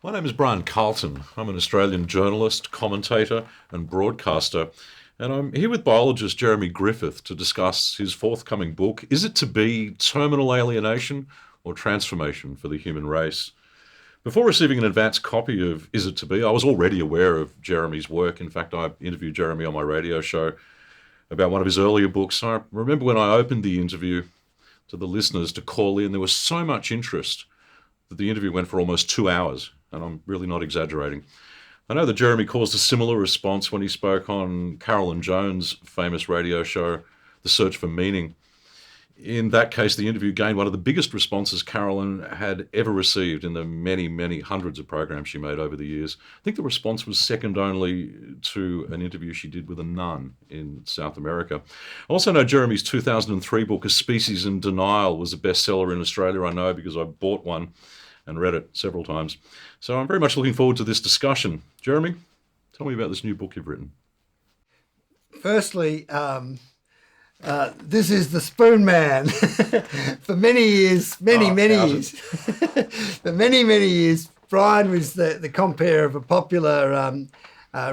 My name is Brian Carlton. I'm an Australian journalist, commentator, and broadcaster, and I'm here with biologist Jeremy Griffith to discuss his forthcoming book, Is It to Be Terminal Alienation or Transformation for the Human Race? Before receiving an advance copy of Is It to Be, I was already aware of Jeremy's work. In fact, I interviewed Jeremy on my radio show about one of his earlier books. I remember when I opened the interview to the listeners to call in, there was so much interest that the interview went for almost 2 hours, and I'm really not exaggerating. I know that Jeremy caused a similar response when he spoke on Carolyn Jones' famous radio show, The Search for Meaning. In that case, the interview gained one of the biggest responses Carolyn had ever received in the many, many hundreds of programs she made over the years. I think the response was second only to an interview she did with a nun in South America. I also know Jeremy's 2003 book, A Species in Denial, was a bestseller in Australia. I know because I bought one and read it several times. So I'm very much looking forward to this discussion. Jeremy, tell me about this new book you've written. Firstly, this is the Spoon Man. For many years, for many years, Brian was the compere of a popular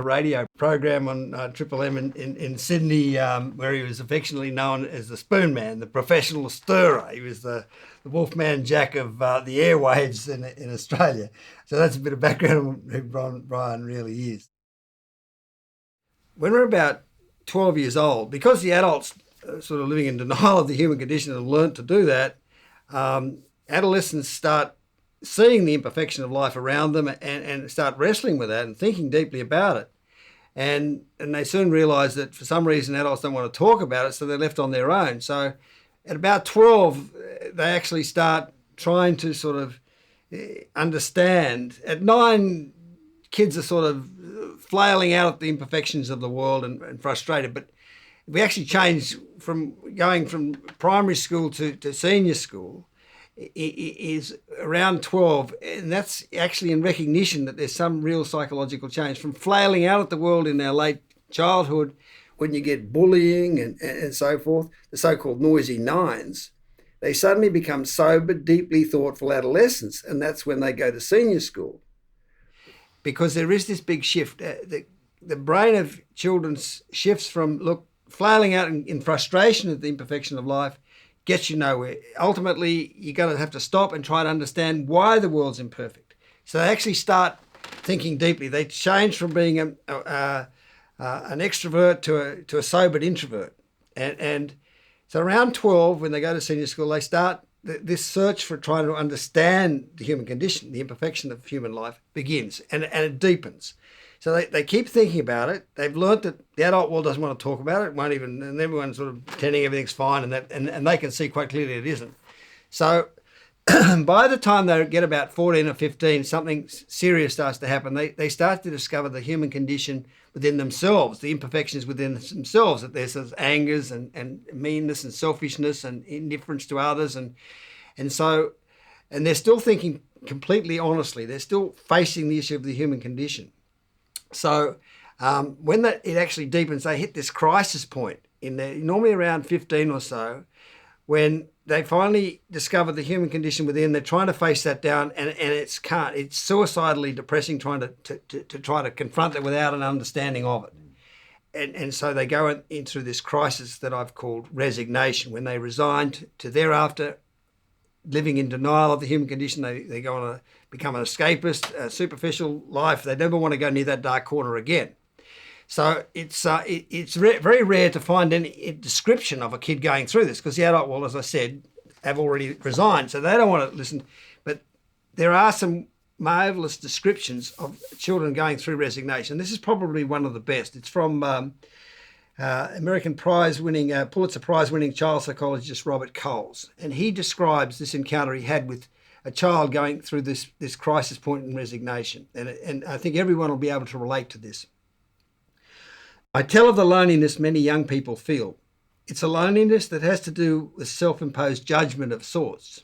radio program on Triple M in Sydney, where he was affectionately known as the Spoon Man, the professional stirrer. He was the Wolfman Jack of the airwaves in Australia. So that's a bit of background on who Brian really is. When we're about 12 years old, because the adults sort of living in denial of the human condition and learnt to do that, adolescents start seeing the imperfection of life around them and start wrestling with that and thinking deeply about it. And they soon realise that for some reason adults don't want to talk about it, so they're left on their own. So at about 12, they actually start trying to sort of understand. At 9, kids are sort of flailing out at the imperfections of the world and frustrated. But we actually change from going from primary school to senior school is around 12, and that's actually in recognition that there's some real psychological change from flailing out at the world in our late childhood when you get bullying and so forth, the so-called noisy nines. They suddenly become sober, deeply thoughtful adolescents, and that's when they go to senior school. Because there is this big shift. The brain of children shifts from, flailing out in frustration at the imperfection of life gets you nowhere. Ultimately, you're going to have to stop and try to understand why the world's imperfect. So they actually start thinking deeply. They change from being an extrovert to a sobered introvert. And so around 12, when they go to senior school, they start this search for trying to understand the human condition, the imperfection of human life begins and it deepens. So they keep thinking about it. They've learnt that the adult world doesn't want to talk about it. Won't even, and everyone's sort of pretending everything's fine, and they can see quite clearly it isn't. So by the time they get about 14 or 15, something serious starts to happen. They start to discover the human condition within themselves, the imperfections within themselves, that there's sort of angers and meanness and selfishness and indifference to others. And they're still thinking completely honestly. They're still facing the issue of the human condition. So when it actually deepens, they hit this crisis point normally around 15 or so, when they finally discover the human condition within. They're trying to face that down, and it's suicidally depressing trying to try to confront it without an understanding of it. And so they go into this crisis that I've called resignation, when they resign to thereafter living in denial of the human condition. They go on become an escapist, a superficial life. They never want to go near that dark corner again. So it's very rare to find any description of a kid going through this, because the adult world, as I said, have already resigned, so they don't want to listen. But there are some marvellous descriptions of children going through resignation. This is probably one of the best. It's from American Pulitzer Prize-winning child psychologist Robert Coles, and he describes this encounter he had with a child going through this crisis point in resignation, and I think everyone will be able to relate to this. I tell of the loneliness many young people feel. It's a loneliness that has to do with self-imposed judgment of sorts.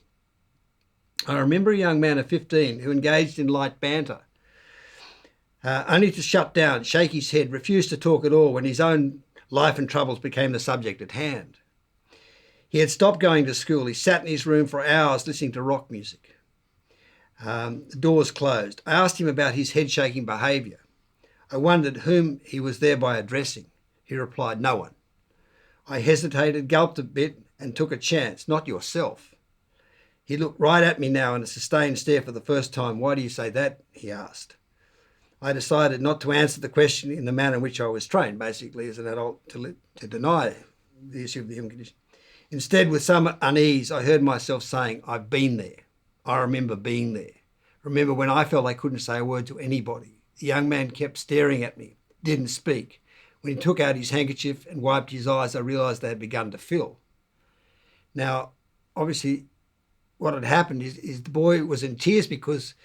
I remember a young man of 15 who engaged in light banter, only to shut down, shake his head, refuse to talk at all when his own life and troubles became the subject at hand. He had stopped going to school. He sat in his room for hours listening to rock music. The doors closed. I asked him about his head-shaking behaviour. I wondered whom he was thereby addressing. He replied, no one. I hesitated, gulped a bit, and took a chance. Not yourself. He looked right at me now in a sustained stare for the first time. Why do you say that? He asked. I decided not to answer the question in the manner in which I was trained, basically as an adult, to deny the issue of the human condition. Instead, with some unease, I heard myself saying, I've been there. I remember being there. Remember when I felt I couldn't say a word to anybody. The young man kept staring at me, didn't speak. When he took out his handkerchief and wiped his eyes, I realised they had begun to fill. Now, obviously, what had happened is the boy was in tears because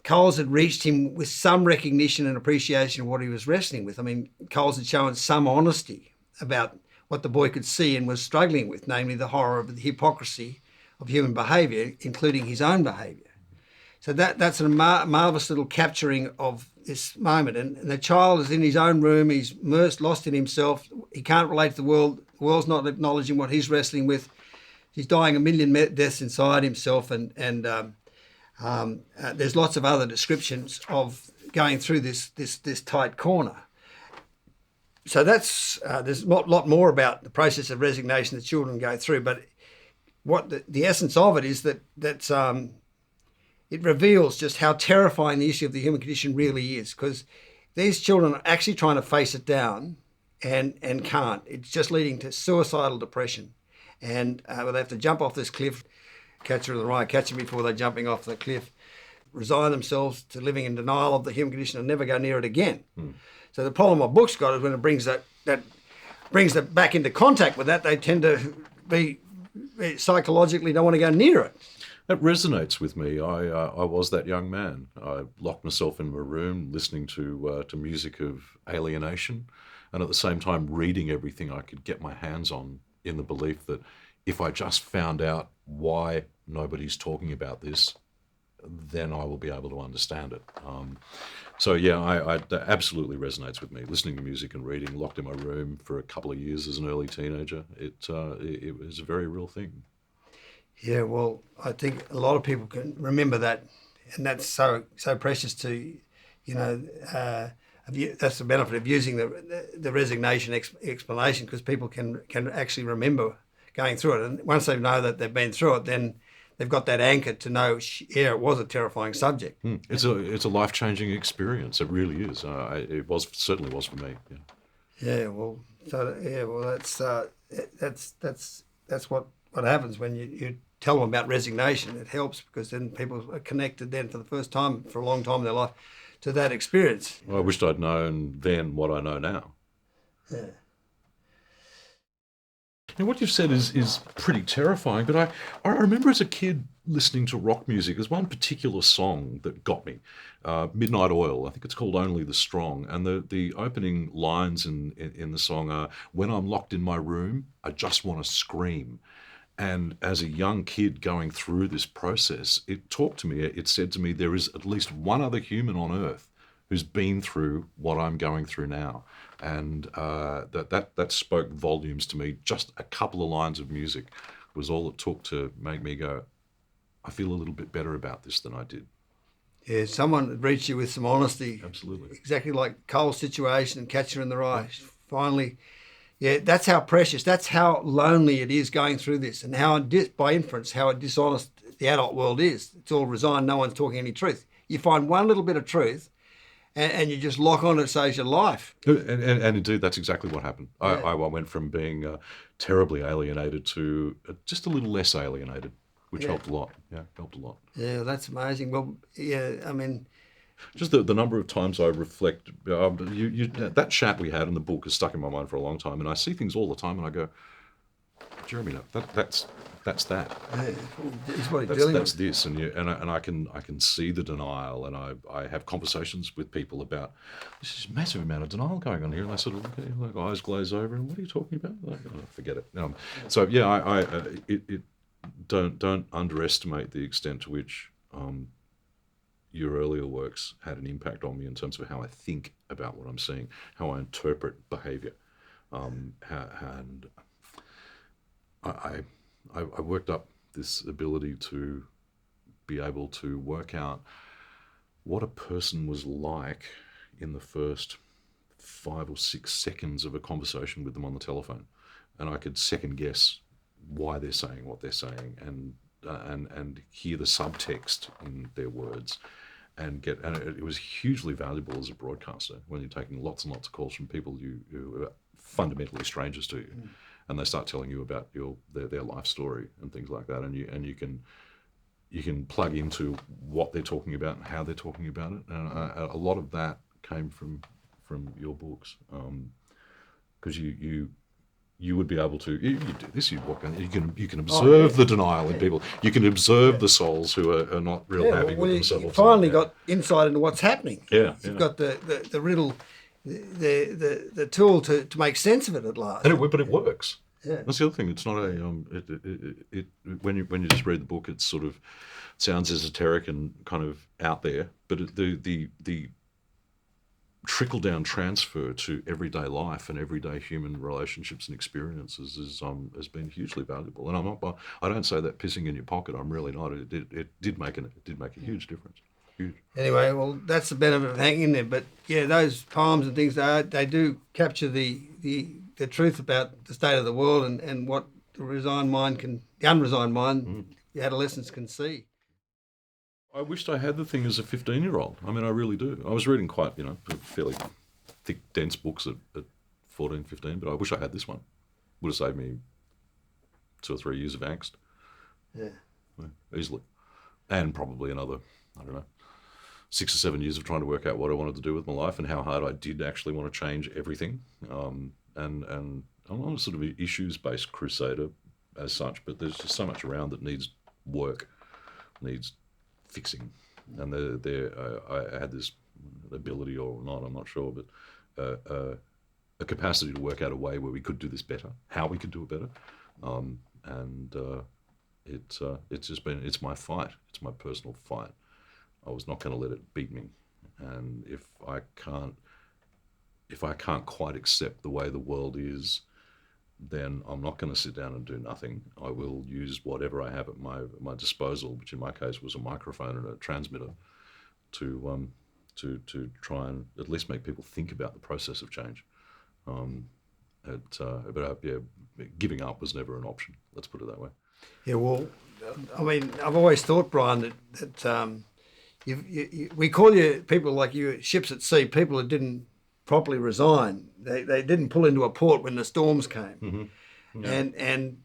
Coles had reached him with some recognition and appreciation of what he was wrestling with. I mean, Coles had shown some honesty about what the boy could see and was struggling with, namely the horror of the hypocrisy of human behaviour, including his own behaviour. So that's a marvellous little capturing of this moment. And the child is in his own room, he's immersed, lost in himself, he can't relate to the world world's not acknowledging what he's wrestling with. He's dying a million deaths inside himself, and there's lots of other descriptions of going through this tight corner. So that's there's a lot more about the process of resignation that children go through, but what the essence of it is that it reveals just how terrifying the issue of the human condition really is, because these children are actually trying to face it down and can't. It's just leading to suicidal depression, and they have to jump off this cliff, catch her in the right, catch them before they're jumping off the cliff, resign themselves to living in denial of the human condition and never go near it again. So the problem my book's got is when it brings that brings them back into contact with that, they tend to be psychologically don't want to go near it. That resonates with me. I was that young man. I locked myself in my room listening to music of alienation, and at the same time reading everything I could get my hands on, in the belief that if I just found out why nobody's talking about this, then I will be able to understand it. So yeah, that absolutely resonates with me. Listening to music and reading, locked in my room for a couple of years as an early teenager, it was a very real thing. Yeah, well, I think a lot of people can remember that, and that's so precious to, that's the benefit of using the resignation explanation, because people can actually remember going through it, and once they know that they've been through it, then they've got that anchor to know, yeah, it was a terrifying subject. It's a life-changing experience. It really is. It certainly was for me. Yeah. That's what happens when you tell them about resignation. It helps because then people are connected then for the first time for a long time in their life to that experience. Well, I wished I'd known then what I know now. Yeah. And what you've said is pretty terrifying, but I remember as a kid listening to rock music. There's one particular song that got me, Midnight Oil. I think it's called Only the Strong. And the opening lines in the song are, when I'm locked in my room, I just want to scream. And as a young kid going through this process, it talked to me, it said to me, there is at least one other human on earth who's been through what I'm going through now. And that spoke volumes to me. Just a couple of lines of music was all it took to make me go, I feel a little bit better about this than I did. Yeah, someone reached you with some honesty. Absolutely. Exactly like Cole's situation and Catcher in the Rye. Yeah. Finally, yeah, that's how precious, that's how lonely it is going through this, and how, by inference, how dishonest the adult world is. It's all resigned, no one's talking any truth. You find one little bit of truth, and you just lock on it, saves your life. And indeed, that's exactly what happened. Yeah. I went from being terribly alienated to just a little less alienated, which helped a lot. Yeah, helped a lot. Yeah, that's amazing. Well, yeah, I mean, just the number of times I reflect, that chat we had in the book has stuck in my mind for a long time, and I see things all the time, and I go, Jeremy, that's that. Yeah, that's this, and I can see the denial, and I have conversations with people about this massive amount of denial going on here, and I sort of like eyes glaze over, and what are you talking about? Forget it. So yeah, don't underestimate the extent to which your earlier works had an impact on me in terms of how I think about what I'm seeing, how I interpret behaviour, and I worked up this ability to be able to work out what a person was like in the first 5 or 6 seconds of a conversation with them on the telephone, and I could second guess why they're saying what they're saying, and hear the subtext in their words, and it was hugely valuable as a broadcaster when you're taking lots and lots of calls from people who are fundamentally strangers to you, and they start telling you about their life story and things like that, and you can plug into what they're talking about and how they're talking about it, and a lot of that came from your books, because you would be able to, you do this, you walk in, you can observe the denial in people, you can observe the souls who are not real happy with themselves. You finally got insight into what's happening. You've got the riddle, the tool to make sense of it at last. But it works. Yeah. That's the other thing. It's not a when you just read the book, it sort of sounds esoteric and kind of out there, but the trickle-down transfer to everyday life and everyday human relationships and experiences has been hugely valuable. And I don't say that pissing in your pocket. I'm really not. It did make a huge difference. Huge. Anyway, well, that's the benefit of hanging in there. But yeah, those poems and things, they do capture the truth about the state of the world and what the unresigned mind, the adolescents can see. I wished I had the thing as a 15-year-old. I mean, I really do. I was reading quite, fairly thick, dense books at 14, 15, but I wish I had this one. Would have saved me 2 or 3 years of angst. Yeah, easily. And probably another, 6 or 7 years of trying to work out what I wanted to do with my life and how hard I did actually want to change everything. And I'm not a sort of issues-based crusader as such, but there's just so much around that needs work, needs fixing, and I had this ability or not, I'm not sure, but a capacity to work out a way where we could do this better, how we could do it better, it's my fight, it's my personal fight. I was not going to let it beat me, and if I can't quite accept the way the world is, then I'm not going to sit down and do nothing. I will use whatever I have at my disposal, which in my case was a microphone and a transmitter, to try and at least make people think about the process of change. Giving up was never an option. Let's put it that way. Yeah, well, I mean, I've always thought, Brian, that we call you people like you ships at sea, people who didn't properly resign. They didn't pull into a port when the storms came. Mm-hmm. Yeah. And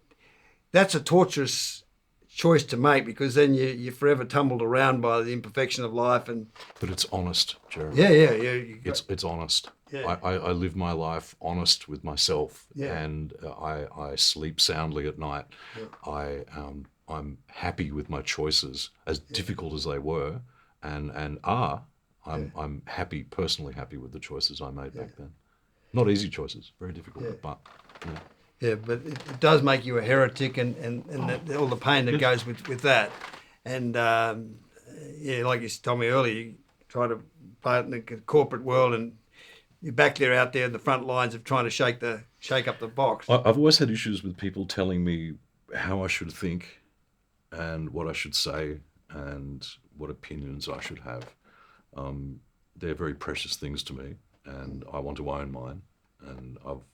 that's a torturous choice to make, because then you're forever tumbled around by the imperfection of life. But it's honest, Jeremy. Yeah. It's honest. Yeah. I live my life honest with myself, yeah. and I sleep soundly at night. Yeah. I'm happy with my choices, as difficult as they were, and are. I'm happy, personally happy with the choices I made back then. Not easy choices, very difficult, but. Yeah, but it does make you a heretic, and all the pain that goes with that. And like you told me earlier, you try to play it in the corporate world, and you're back there out there in the front lines of trying to shake up the box. I've always had issues with people telling me how I should think and what I should say and what opinions I should have. They're very precious things to me, and I want to own mine, and I've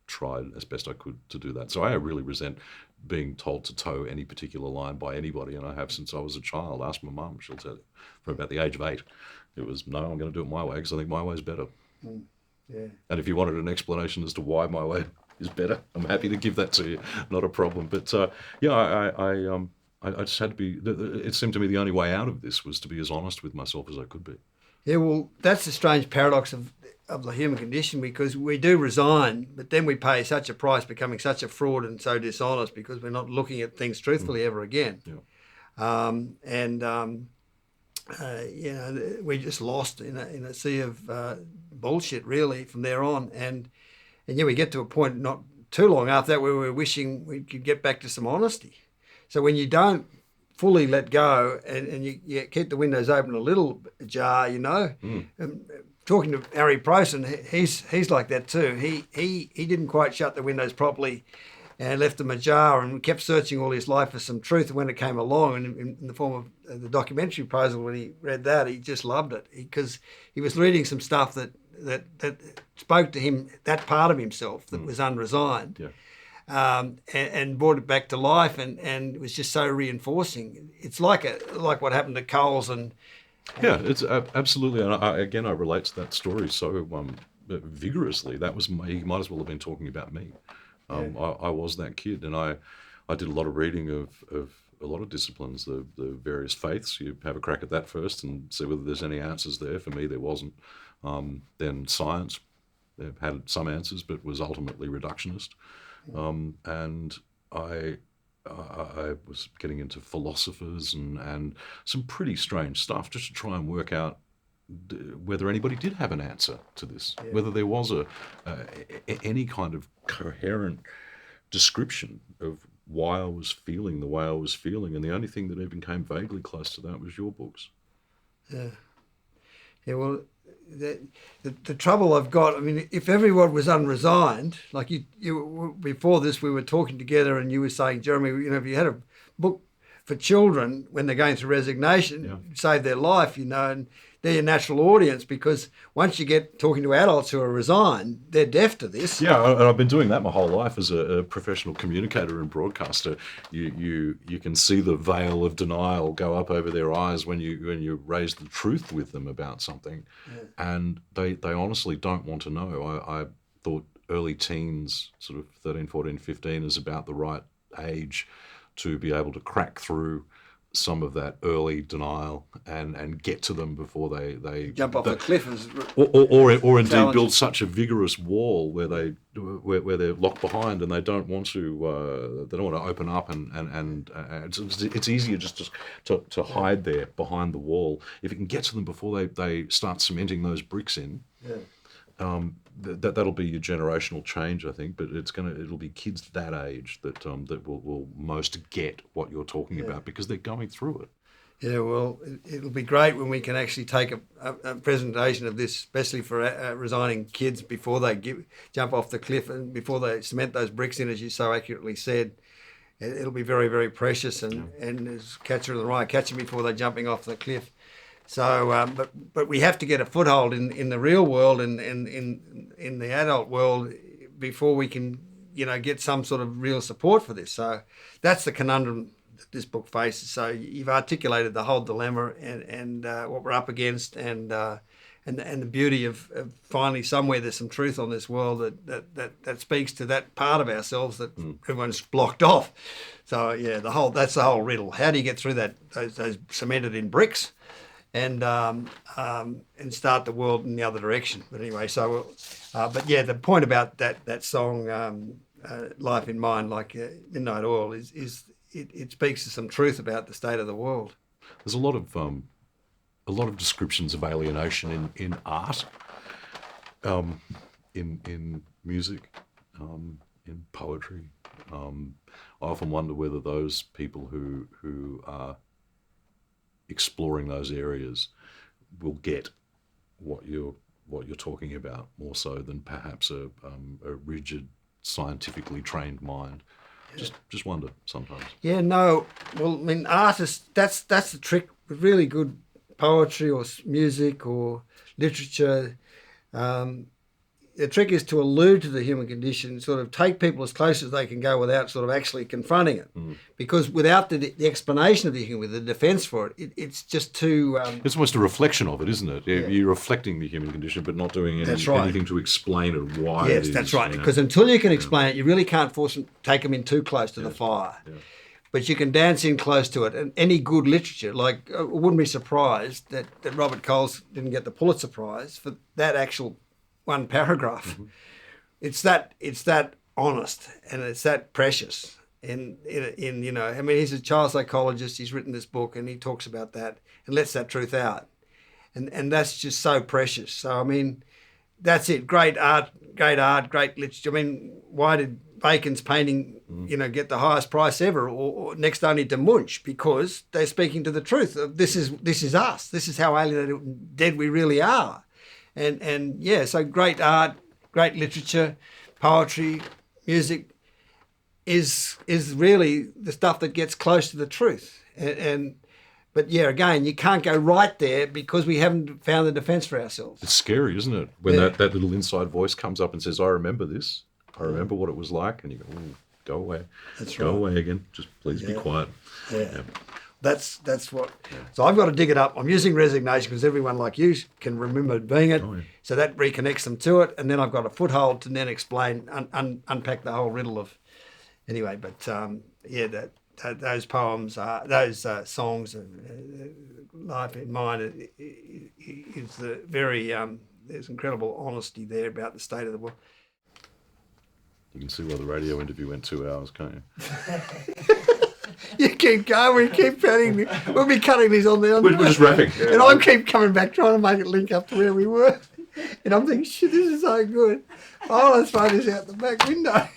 tried as best I could to do that. So I really resent being told to toe any particular line by anybody, and I have since I was a child. Ask my mum, she'll tell you. From about the age of 8, it was, no, I'm going to do it my way because I think my way is better. Yeah. And if you wanted an explanation as to why my way is better, I'm happy to give that to you. Not a problem. But I just had to be. It seemed to me the only way out of this was to be as honest with myself as I could be. Yeah, well, that's the strange paradox of the human condition, because we do resign, but then we pay such a price, becoming such a fraud and so dishonest, because we're not looking at things truthfully ever again. Yeah. We're just lost in a sea of bullshit, really, from there on. And we get to a point not too long after that where we're wishing we could get back to some honesty. So when you don't fully let go and you keep the windows open a little ajar, talking to Harry Prosen, he's like that too. He didn't quite shut the windows properly and left him ajar and kept searching all his life for some truth. And when it came along, and in the form of the documentary proposal, when he read that, he just loved it because he was reading some stuff that spoke to him, that part of himself that was unresigned. Yeah. And brought it back to life, and it was just so reinforcing. It's like what happened to Coles and yeah, it's absolutely. And I relate to that story so vigorously. That was he might as well have been talking about me. I was that kid, and I did a lot of reading of a lot of disciplines, the various faiths. You have a crack at that first and see whether there's any answers there. For me, there wasn't. Then science, they've had some answers, but was ultimately reductionist. And I was getting into philosophers and some pretty strange stuff just to try and work out whether anybody did have an answer to this, whether there was any kind of coherent description of why I was feeling the way I was feeling. And the only thing that even came vaguely close to that was your books. Yeah. Well, the trouble I've got, I mean, if everyone was unresigned, like you before this, we were talking together and you were saying, Jeremy, if you had a book for children when they're going through resignation, save their life, and they're your natural audience, because once you get talking to adults who are resigned, they're deaf to this. Yeah, and I've been doing that my whole life as a professional communicator and broadcaster. You can see the veil of denial go up over their eyes when you raise the truth with them about something, and they honestly don't want to know. I thought early teens, sort of 13, 14, 15, is about the right age to be able to crack through some of that early denial and get to them before they jump off the cliff, or indeed build such a vigorous wall where they're locked behind and they don't want to open up and it's easier just to hide there behind the wall. If you can get to them before they start cementing those bricks in. That'll be your generational change, I think, but it'll be kids that age that will most get what you're talking about because they're going through it. Yeah, well, it'll be great when we can actually take a presentation of this, especially for resigning kids before they jump off the cliff and before they cement those bricks in, as you so accurately said. It'll be very, very precious and as Catcher in the Rye, catch them before they're jumping off the cliff. So, but we have to get a foothold in the real world and in the adult world before we can, get some sort of real support for this. So that's the conundrum that this book faces. So you've articulated the whole dilemma and what we're up against and the beauty of finally somewhere there's some truth on this world that speaks to that part of ourselves that everyone's blocked off. So yeah, that's the whole riddle. How do you get through those cemented in bricks? And start the world in the other direction. But anyway, the point about that song, "Life in Mind," like Midnight Oil, is it speaks to some truth about the state of the world. There's a lot of descriptions of alienation in art, in music, in poetry. I often wonder whether those people who are exploring those areas will get what you're talking about more so than perhaps a rigid, scientifically trained mind. Just wonder sometimes. Yeah, no. Well, I mean, artists. That's the trick with really good poetry or music or literature. The trick is to allude to the human condition, sort of take people as close as they can go without sort of actually confronting it. Because without the explanation of the human, the defence for it, it's just too... It's almost a reflection of it, isn't it? Yeah. You're reflecting the human condition, but not doing anything to explain it, why it is. Yes, that's right. Because until you can explain it, you really can't take them in too close to the fire. Yeah. But you can dance in close to it. And any good literature, like I wouldn't be surprised that Robert Coles didn't get the Pulitzer Prize for that actual one paragraph. It's that honest and it's that precious. And he's a child psychologist. He's written this book and he talks about that and lets that truth out. And that's just so precious. So I mean, that's it. Great art, great literature. I mean, why did Bacon's painting, get the highest price ever, or next only to Munch? Because they're speaking to the truth. This is us. This is how alienated and dead we really are. So great art, great literature, poetry, music, is really the stuff that gets close to the truth. But yeah, again, you can't go right there because we haven't found the defence for ourselves. It's scary, isn't it? When that little inside voice comes up and says, I remember this. I remember what it was like. And you go, "Ooh, go away. That's go right. away again. Just please be quiet." Yeah. That's what. So I've got to dig it up. I'm using Resignation because everyone like you can remember being it. Oh, yeah. So that reconnects them to it. And then I've got a foothold to then explain, unpack the whole riddle of... Anyway, but those poems, those songs, Life in Mind, is the very... there's incredible honesty there about the state of the world. You can see why the radio interview went 2 hours, can't you? You keep going, we keep cutting. We'll be cutting these on the... We're just wrapping. And I keep coming back trying to make it link up to where we were. And I'm thinking, shit, this is so good. Oh, let's throw this out the back window.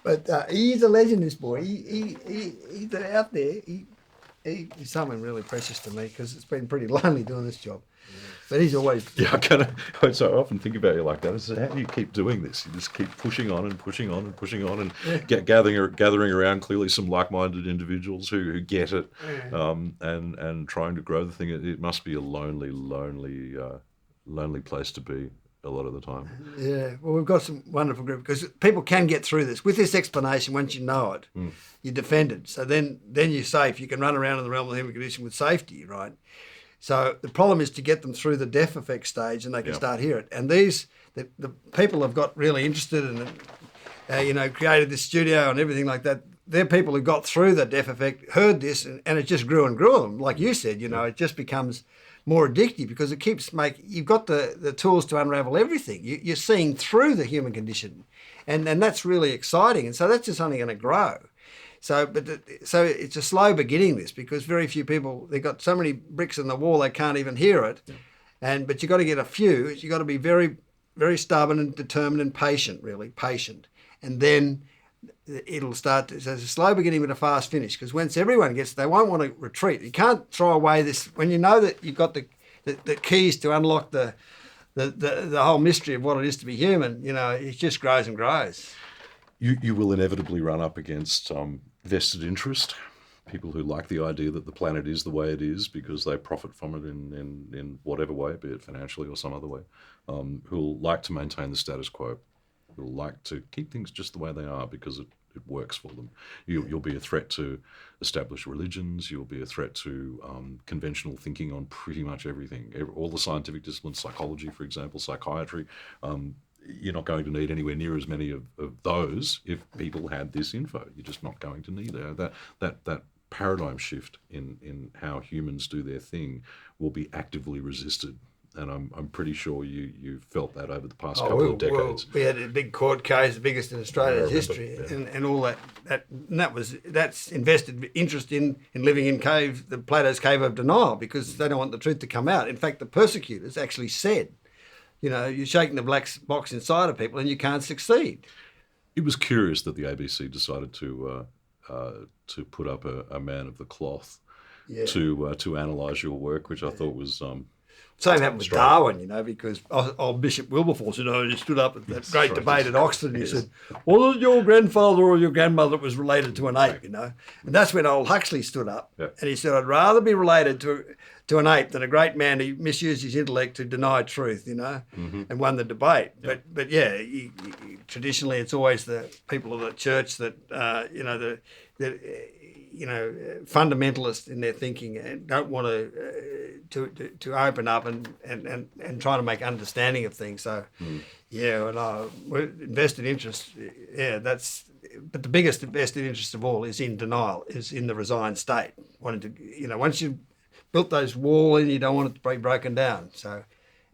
But he's a legend, this boy. He's out there. He's someone really precious to me because it's been pretty lonely doing this job. But he's always... Yeah, I often think about you like that. I say, how do you keep doing this? You just keep pushing on and pushing on and pushing on and gathering around clearly some like-minded individuals who get it, and trying to grow the thing. It must be a lonely place to be a lot of the time. Yeah, well, we've got some wonderful group because people can get through this. With this explanation, once you know it, you're defended. So then you're safe. You can run around in the realm of the human condition with safety, right? So the problem is to get them through the death effect stage and they can start hear it. And the people have got really interested and, created this studio and everything like that. They're people who got through the death effect, heard this, and it just grew and grew on them. Like you said, it just becomes more addictive because it keeps you've got the tools to unravel everything. You're seeing through the human condition. And that's really exciting. And so that's just only going to grow. So it's a slow beginning, this, because very few people, they've got so many bricks in the wall they can't even hear it. Yeah. But you've got to get a few. You've got to be very, very stubborn and determined and patient, really, patient. And then it'll start to... So it's a slow beginning with a fast finish, because once everyone gets, they won't want to retreat. You can't throw away this... When you know that you've got the keys to unlock the whole mystery of what it is to be human, it just grows and grows. You will inevitably run up against vested interest, people who like the idea that the planet is the way it is because they profit from it in whatever way, be it financially or some other way, who'll like to maintain the status quo, who'll like to keep things just the way they are because it works for them. You'll be a threat to established religions, you'll be a threat to conventional thinking on pretty much everything. All the scientific disciplines, psychology, for example, psychiatry, you're not going to need anywhere near as many of those if people had this info. You're just not going to need that paradigm shift in how humans do their thing will be actively resisted. And I'm pretty sure you felt that over the past couple of decades. Well, we had a big court case, the biggest in Australia's history, and all that's invested interest in living in the Plato's cave of denial, because they don't want the truth to come out. In fact, the persecutors actually said, you're shaking the black box inside of people and you can't succeed. It was curious that the ABC decided to put up a man of the cloth to analyse your work, which I thought was... Same happened with Darwin, because old Bishop Wilberforce, he stood up at that great debate at Oxford and he said, was it your grandfather or your grandmother that was related to an ape, And that's when old Huxley stood up and he said, I'd rather be related to an ape than a great man who misused his intellect to deny truth, and won the debate. But traditionally it's always the people of the church that, fundamentalist in their thinking and don't want to open up and try to make understanding of things. So, invested interest, but the biggest invested interest of all is in denial, is in the resigned state. Wanting to, once you've built those walls in, you don't want it to be broken down. So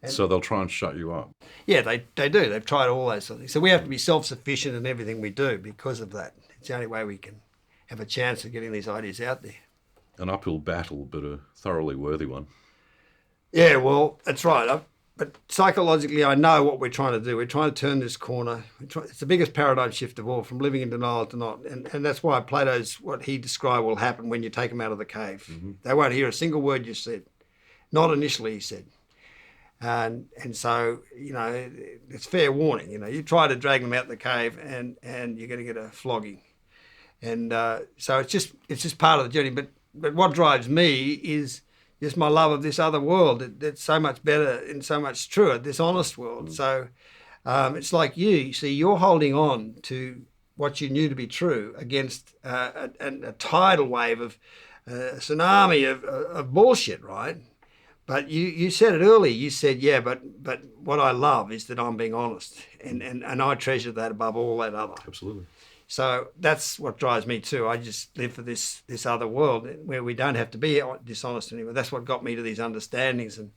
they'll try and shut you up. Yeah, they do. They've tried all those sort of things. So we have to be self-sufficient in everything we do because of that. It's the only way we can have a chance of getting these ideas out there. An uphill battle, but a thoroughly worthy one. Yeah, well, that's right. But psychologically, I know what we're trying to do. We're trying to turn this corner. It's the biggest paradigm shift of all, from living in denial to not. And that's why Plato's, what he described will happen when you take them out of the cave. Mm-hmm. They won't hear a single word you said. Not initially, he said. And so, it's fair warning. You try to drag them out the cave, and you're going to get a flogging. And so it's just part of the journey. But what drives me is just my love of this other world. That's so much better and so much truer, this honest world. So it's like you see, you're holding on to what you knew to be true against a tidal wave of a tsunami of bullshit, right? But you said it earlier. You said, yeah, but what I love is that I'm being honest, and I treasure that above all that other. Absolutely. So that's what drives me too. I just live for this other world where we don't have to be dishonest anymore. That's what got me to these understandings. And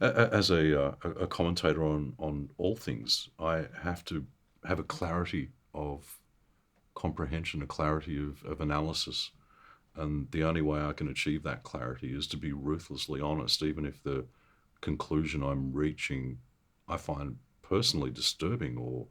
as a commentator on all things, I have to have a clarity of comprehension, a clarity of analysis. And the only way I can achieve that clarity is to be ruthlessly honest, even if the conclusion I'm reaching I find personally disturbing or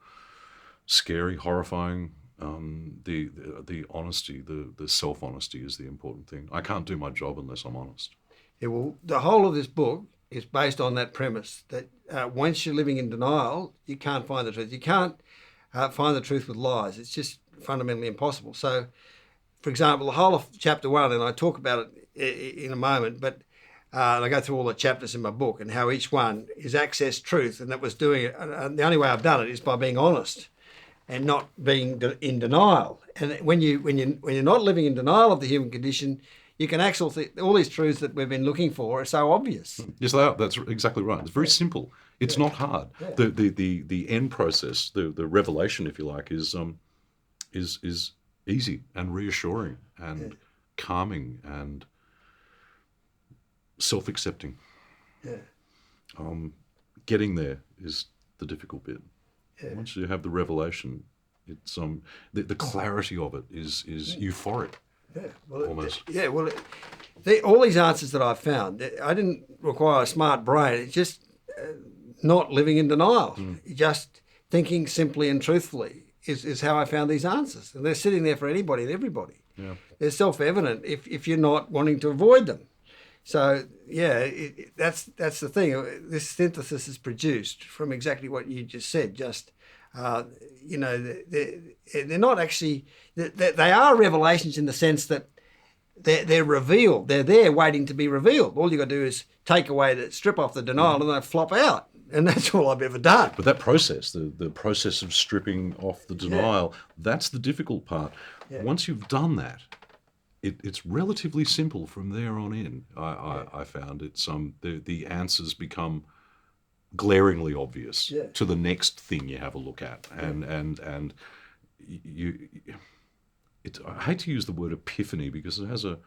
scary, horrifying. The honesty, the self-honesty is the important thing. I can't do my job unless I'm honest. Yeah, well, the whole of this book is based on that premise that once you're living in denial, you can't find the truth. You can't find the truth with lies. It's just fundamentally impossible. So, for example, the whole of chapter 1, and I talk about it in a moment, but I go through all the chapters in my book and how each one is access truth, and that was doing it. And the only way I've done it is by being honest and not being in denial. And when you're not living in denial of the human condition, you can access all these truths that we've been looking for are so obvious. Yes, they are. That's exactly right. It's very simple. It's not hard. Yeah. The end process, the revelation, if you like, is easy and reassuring and calming and self-accepting. Yeah. Getting there is the difficult bit. Yeah. Once you have the revelation, it's the clarity of it is euphoric. Yeah, well, almost. All these answers that I've found, I didn't require a smart brain. It's just not living in denial. Just thinking simply and truthfully is how I found these answers. And they're sitting there for anybody and everybody. Yeah. They're self-evident if you're not wanting to avoid them. So, that's the thing. This synthesis is produced from exactly what you just said. Just, they're not actually... They are revelations in the sense that they're revealed. They're there waiting to be revealed. All you got to do is strip off the denial and they flop out. And that's all I've ever done. But that process, the process of stripping off the denial, that's the difficult part. Yeah. Once you've done that, it's relatively simple from there on in. I found it's the answers become glaringly obvious to the next thing you have a look at, and I hate to use the word epiphany because it has a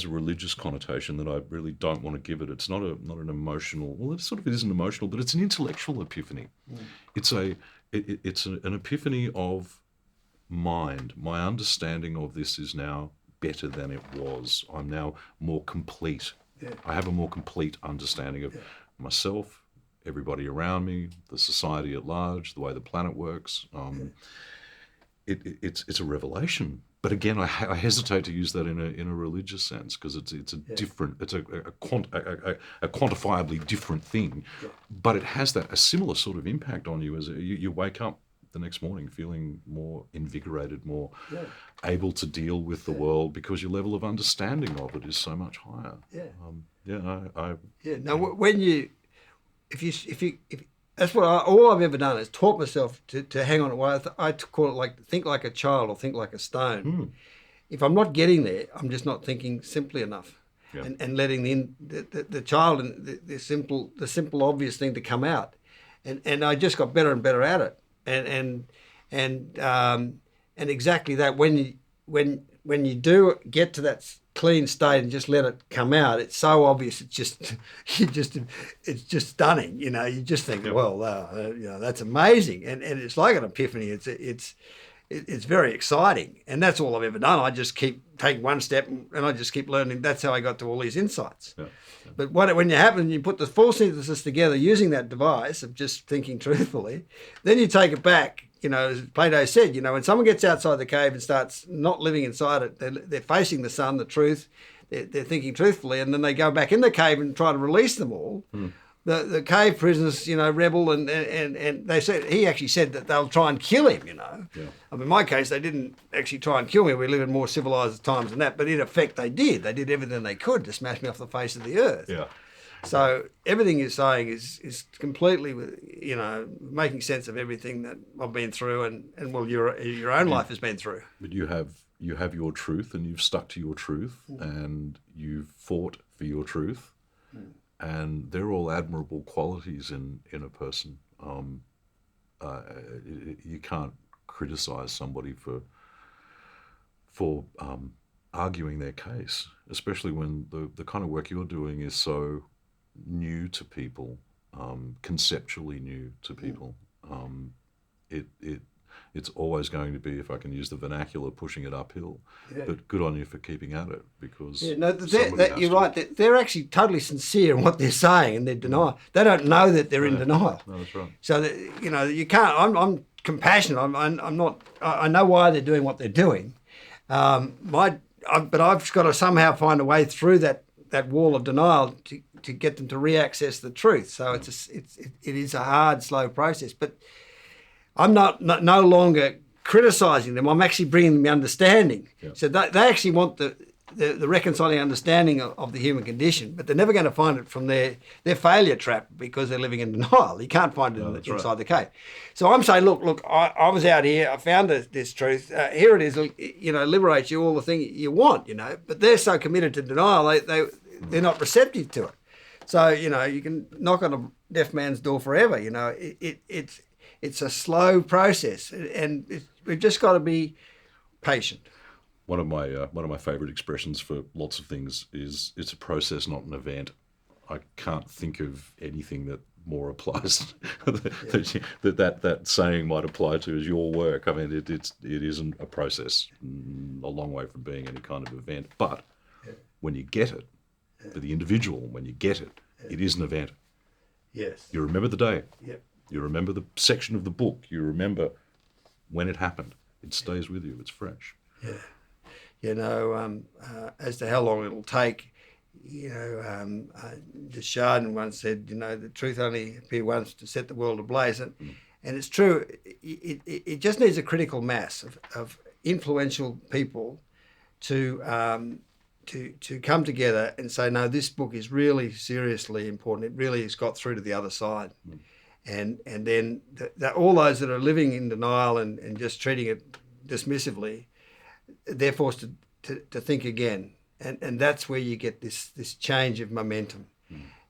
religious connotation that I really don't want to give it. It's not an emotional. Well, it sort of isn't emotional, but it's an intellectual epiphany. It's an epiphany of mind. My understanding of this is now better than it was. I'm now more complete. Yeah. I have a more complete understanding of myself, everybody around me, the society at large, the way the planet works. It's a revelation. But again, I hesitate to use that in a religious sense because it's a different, it's a quantifiably different thing. Yeah. But it has a similar sort of impact on you as you wake up the next morning feeling more invigorated, more able to deal with the world because your level of understanding of it is so much higher. If that's what all I've ever done is taught myself to hang on. I call it like think like a child or think like a stone. If I'm not getting there, I'm just not thinking simply enough, and letting the child and the simple obvious thing to come out, and I just got better and better at it. And exactly that when you do get to that clean state and just let it come out, it's so obvious. It's just stunning. You just think, well, that's amazing, and it's like an epiphany. It's very exciting, and that's all I've ever done. I just keep taking one step, and I just keep learning. That's how I got to all these insights. Yeah. But when you put the full synthesis together using that device of just thinking truthfully, then you take it back. As Plato said, when someone gets outside the cave and starts not living inside it, they're facing the sun, the truth, they're thinking truthfully, and then they go back in the cave and try to release them all. the cave prisoners, rebel, and they said he actually said that they'll try and kill him. Yeah. I mean, in my case, they didn't actually try and kill me. We live in more civilized times than that, but in effect, they did. They did everything they could to smash me off the face of the earth. Yeah. So everything you're saying is completely, making sense of everything that I've been through, and well, your own life has been through. But you have your truth, and you've stuck to your truth, and you've fought for your truth, and they're all admirable qualities in a person. You can't criticize somebody for arguing their case, especially when the kind of work you're doing is so new to people, conceptually new to people. It's always going to be, if I can use the vernacular, pushing it uphill. Yeah. But good on you for keeping at it, because you're right. They're actually totally sincere in what they're saying, and they're denying. They don't know that they're in denial. No, that's right. So that, you can't. I'm compassionate. I'm not. I know why they're doing what they're doing. But I've got to somehow find a way through that wall of denial to get them to re-access the truth. So it is a hard, slow process. But I'm no longer criticising them. I'm actually bringing them the understanding. Yeah. So they actually want the reconciling understanding of the human condition, but they're never going to find it from their failure trap, because they're living in denial. You can't find it inside the cave. So I'm saying, look, I was out here, I found this truth. Here it is, liberates you all the thing you want, but they're so committed to denial, they're not receptive to it. So, you can knock on a deaf man's door forever, it's a slow process, and we've just got to be patient. One of my favourite expressions for lots of things is it's a process, not an event. I can't think of anything that more applies that saying might apply to as your work. I mean, it isn't a process, a long way from being any kind of event. But when you get it, for the individual, when you get it, it is an event. Yes. You remember the day. Yep. You remember the section of the book. You remember when it happened. It stays with you. It's fresh. Yeah. As to how long it'll take, Desjardins once said, the truth only appeared once to set the world ablaze. And it's true. It just needs a critical mass of influential people to come together and say, no, this book is really seriously important. It really has got through to the other side. And then all those that are living in denial and just treating it dismissively, they're forced to think again. And that's where you get this change of momentum.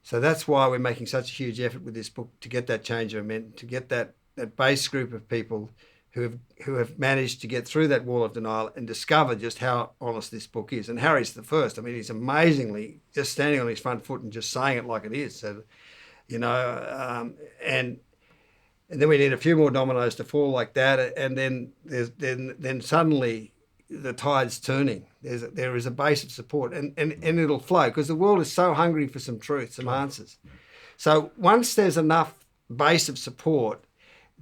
So that's why we're making such a huge effort with this book, to get that change of momentum, to get that base group of people who have managed to get through that wall of denial and discover just how honest this book is. And Harry's the first. I mean, he's amazingly just standing on his front foot and just saying it like it is. So, and then we need a few more dominoes to fall like that, and then suddenly the tide's turning. There is a base of support, and it'll flow, because the world is so hungry for some truth, some answers. So once there's enough base of support,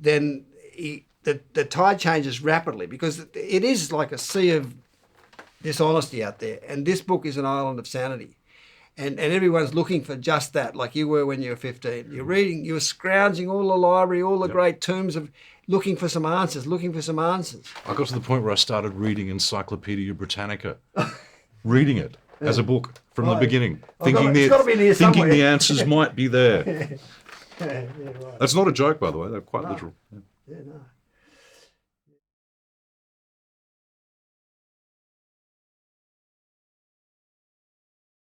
then the tide changes rapidly, because it is like a sea of dishonesty out there, and this book is an island of sanity. And everyone's looking for just that, like you were when you were 15. You're reading, you were scrounging all the library, all the great tombs of looking for some answers. I got to the point where I started reading Encyclopedia Britannica, reading it as a book from the beginning, thinking the answers might be there. Right. That's not a joke, by the way. They're quite literal. Yeah, no.